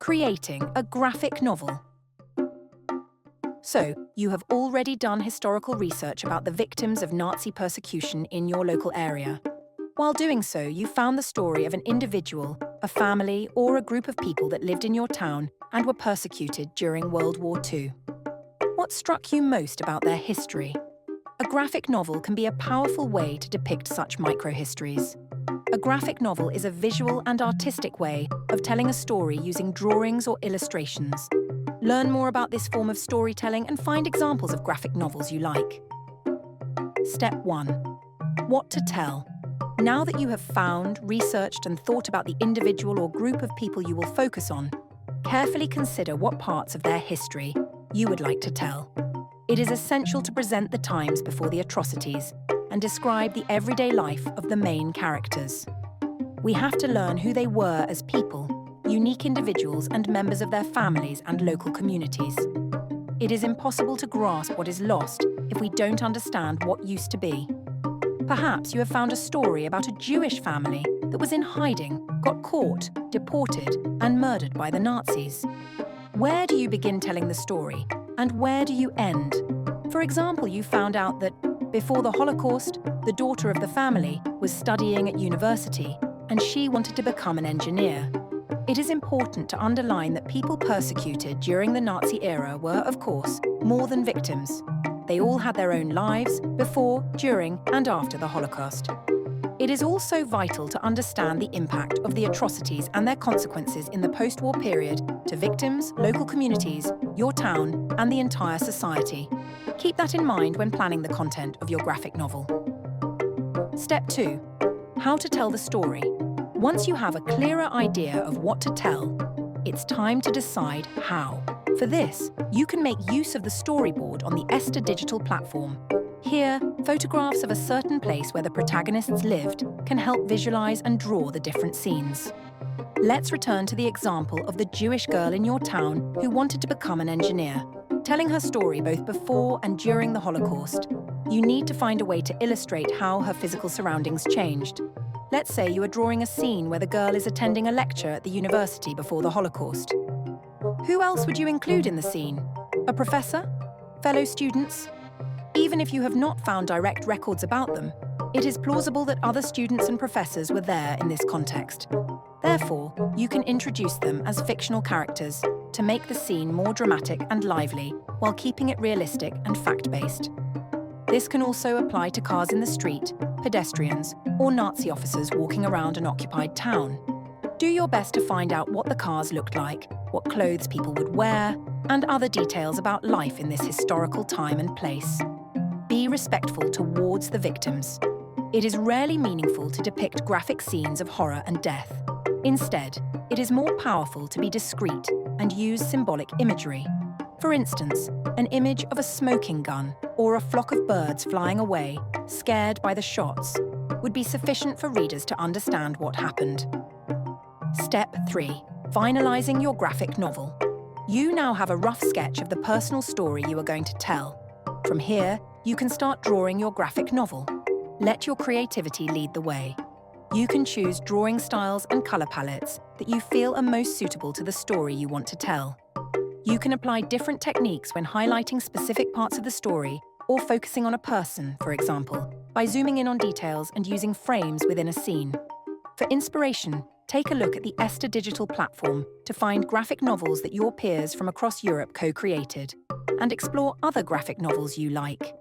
Creating a graphic novel. So, you have already done historical research about the victims of Nazi persecution in your local area. While doing so, you found the story of an individual, a family, or a group of people that lived in your town and were persecuted during World War II. What struck you most about their history? A graphic novel can be a powerful way to depict such microhistories. A graphic novel is a visual and artistic way of telling a story using drawings or illustrations. Learn more about this form of storytelling and find examples of graphic novels you like. Step 1. What to tell. Now that you have found, researched, and thought about the individual or group of people you will focus on, carefully consider what parts of their history you would like to tell. It is essential to present the times before the atrocities and describe the everyday life of the main characters. We have to learn who they were as people, unique individuals and members of their families and local communities. It is impossible to grasp what is lost if we don't understand what used to be. Perhaps you have found a story about a Jewish family that was in hiding, got caught, deported, and murdered by the Nazis. Where do you begin telling the story, and where do you end? For example, you found out that, before the Holocaust, the daughter of the family was studying at university, and she wanted to become an engineer. It is important to underline that people persecuted during the Nazi era were, of course, more than victims. They all had their own lives before, during, and after the Holocaust. It is also vital to understand the impact of the atrocities and their consequences in the post-war period to victims, local communities, your town, and the entire society. Keep that in mind when planning the content of your graphic novel. Step 2. How to tell the story. Once you have a clearer idea of what to tell, it's time to decide how. For this, you can make use of the storyboard on the Esther digital platform. Here, photographs of a certain place where the protagonists lived can help visualize and draw the different scenes. Let's return to the example of the Jewish girl in your town who wanted to become an engineer. Telling her story both before and during the Holocaust, you need to find a way to illustrate how her physical surroundings changed. Let's say you are drawing a scene where the girl is attending a lecture at the university before the Holocaust. Who else would you include in the scene? A professor? Fellow students? Even if you have not found direct records about them, it is plausible that other students and professors were there in this context. Therefore, you can introduce them as fictional characters to make the scene more dramatic and lively while keeping it realistic and fact-based. This can also apply to cars in the street, pedestrians, or Nazi officers walking around an occupied town. Do your best to find out what the cars looked like, what clothes people would wear, and other details about life in this historical time and place. Be respectful towards the victims. It is rarely meaningful to depict graphic scenes of horror and death. Instead, it is more powerful to be discreet and use symbolic imagery. For instance, an image of a smoking gun or a flock of birds flying away, scared by the shots, would be sufficient for readers to understand what happened. Step 3. Finalizing your graphic novel. You now have a rough sketch of the personal story you are going to tell. From here, you can start drawing your graphic novel. Let your creativity lead the way. You can choose drawing styles and color palettes that you feel are most suitable to the story you want to tell. You can apply different techniques when highlighting specific parts of the story or focusing on a person, for example, by zooming in on details and using frames within a scene. For inspiration, take a look at the Esther digital platform to find graphic novels that your peers from across Europe co-created, and explore other graphic novels you like.